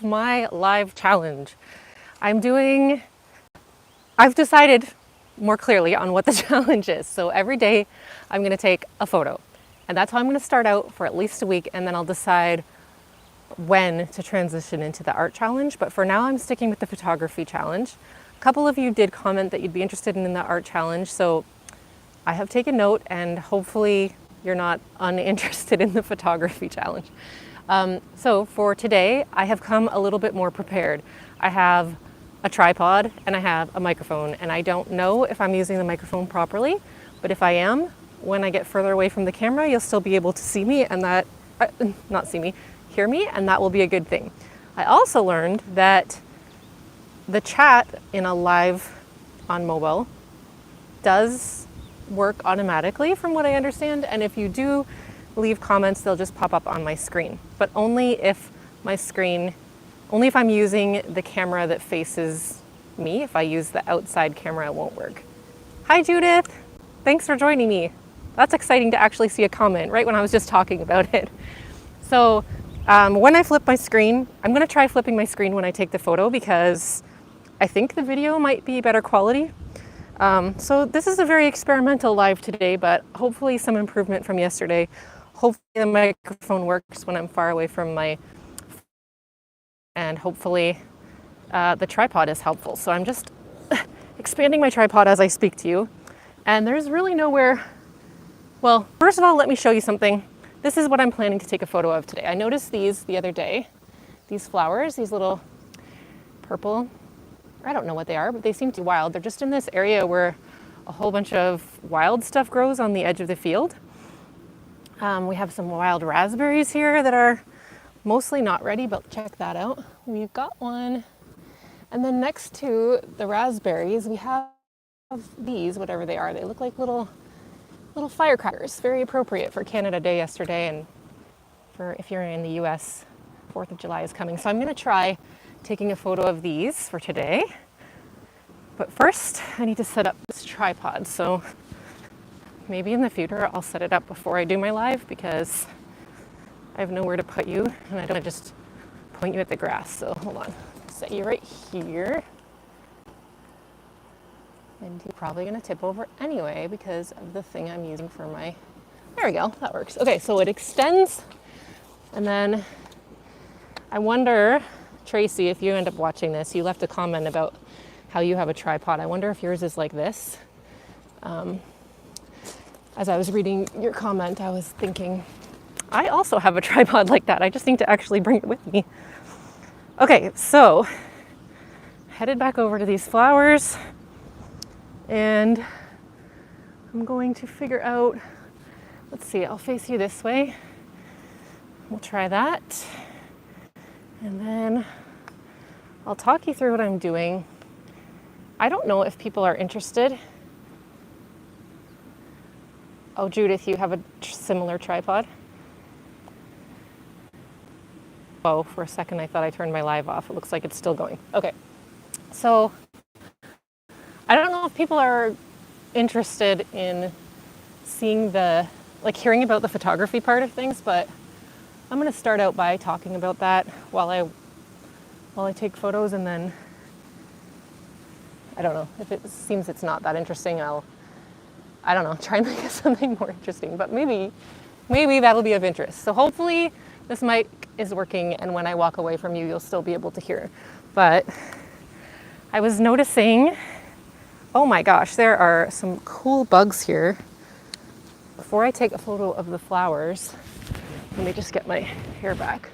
my live challenge. I've decided more clearly on what the challenge is. So every day I'm going to take a photo. And that's how I'm going to start out for at least a week, and then I'll decide when to transition into the art challenge. But for now, I'm sticking with the photography challenge. A couple of you did comment that you'd be interested in the art challenge, so I have taken note, and hopefully you're not uninterested in the photography challenge. So for today, I have come a little bit more prepared. I have a tripod and I have a microphone, and I don't know if I'm using the microphone properly, but if I am, when I get further away from the camera, you'll still be able to see me, and that, not see me, hear me, and that will be a good thing. I also learned that the chat in a live on mobile does work automatically from what I understand, and if you do leave comments, they'll just pop up on my screen, but only if I'm using the camera that faces me. If I use the outside camera, it won't work. Hi Judith, thanks for joining me. That's exciting to actually see a comment right when I was just talking about it. So when I flip my screen, I'm going to try flipping my screen when I take the photo because I think the video might be better quality. So this is a very experimental live today, but hopefully some improvement from yesterday. Hopefully the microphone works when I'm far away from and hopefully the tripod is helpful. So I'm just expanding my tripod as I speak to you. And there's really nowhere. Well, first of all, let me show you something. This is what I'm planning to take a photo of today. I noticed these the other day, these flowers, these little purple, I don't know what they are, but they seem to be wild. They're just in this area where a whole bunch of wild stuff grows on the edge of the field. We have some wild raspberries here that are mostly not ready, but check that out. We've got one. And then next to the raspberries, we have these, whatever they are. They look like little firecrackers. Very appropriate for Canada Day yesterday, and for if you're in the US, 4th of July is coming. So I'm going to try taking a photo of these for today. But first, I need to set up this tripod. So maybe in the future, I'll set it up before I do my live because I have nowhere to put you, and I don't want to just point you at the grass. So hold on, set you right here. And you're probably going to tip over anyway because of the thing I'm using for my, there we go, that works. Okay, so it extends, and then I wonder, Tracy, if you end up watching this, you left a comment about how you have a tripod. I wonder if yours is like this. As I was reading your comment, I was thinking, I also have a tripod like that. I just need to actually bring it with me. Okay, so headed back over to these flowers, and I'm going to figure out, let's see, I'll face you this way. We'll try that. And then I'll talk you through what I'm doing. I don't know if people are interested. Oh, Judith, you have a similar tripod? Oh, for a second I thought I turned my live off. It looks like it's still going. Okay, so I don't know if people are interested in seeing hearing about the photography part of things, but I'm going to start out by talking about that while I take photos, and then I don't know, if it seems it's not that interesting, I don't know, try and make it something more interesting, but maybe that'll be of interest. So hopefully this mic is working, and when I walk away from you, you'll still be able to hear. But I was noticing, oh my gosh, there are some cool bugs here. Before I take a photo of the flowers, let me just get my hair back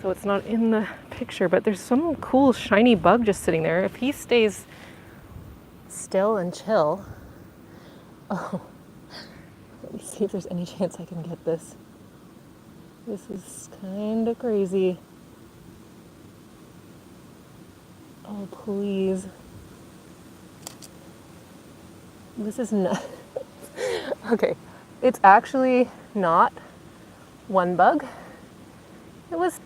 so it's not in the picture, but there's some cool shiny bug just sitting there. If he stays still and chill, oh, let me see if there's any chance I can get this. This is kind of crazy. Oh, please. This is not, okay, it's actually not one bug. It was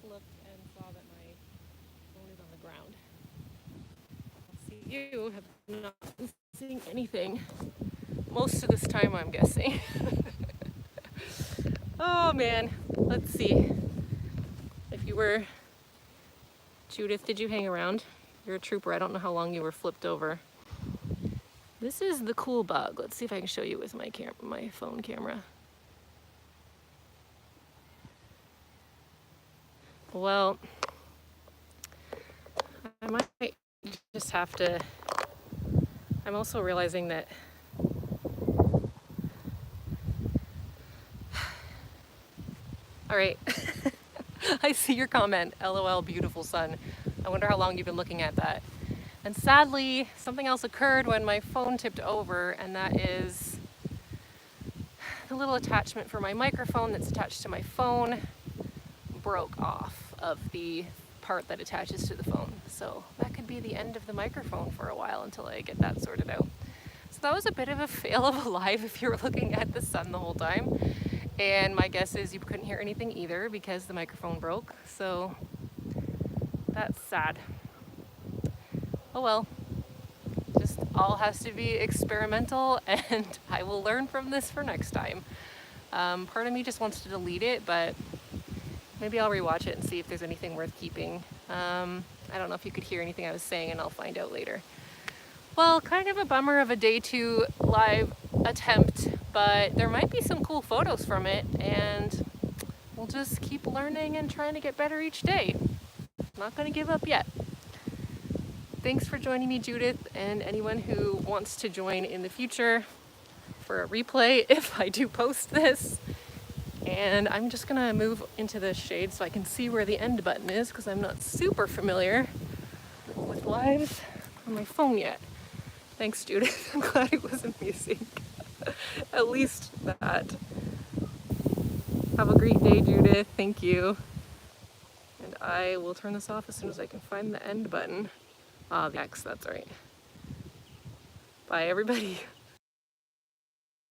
looked and saw that my phone is on the ground. See, you have not been seeing anything most of this time, I'm guessing. Oh man, let's see. If you were Judith, did you hang around? You're a trooper. I don't know how long you were flipped over. This is the cool bug. Let's see if I can show you with my phone camera. Well, I might just have to. I'm also realizing that all right. I see your comment. LOL, beautiful sun. I wonder how long you've been looking at that. And sadly, something else occurred when my phone tipped over, and that is the little attachment for my microphone that's attached to my phone broke off of the part that attaches to the phone. So that could be the end of the microphone for a while until I get that sorted out. So that was a bit of a fail of a live if you were looking at the sun the whole time. And my guess is you couldn't hear anything either because the microphone broke. So that's sad. Oh well, just all has to be experimental, and I will learn from this for next time. Part of me just wants to delete it, but maybe I'll rewatch it and see if there's anything worth keeping. I don't know if you could hear anything I was saying, and I'll find out later. Well, kind of a bummer of a day 2 live attempt, but there might be some cool photos from it, and we'll just keep learning and trying to get better each day. Not going to give up yet. Thanks for joining me, Judith, and anyone who wants to join in the future for a replay if I do post this. And I'm just going to move into the shade so I can see where the end button is because I'm not super familiar with lives on my phone yet. Thanks, Judith. I'm glad it was amusing. At least that. Have a great day, Judith. Thank you. And I will turn this off as soon as I can find the end button. Ah, the X, that's right. Bye, everybody.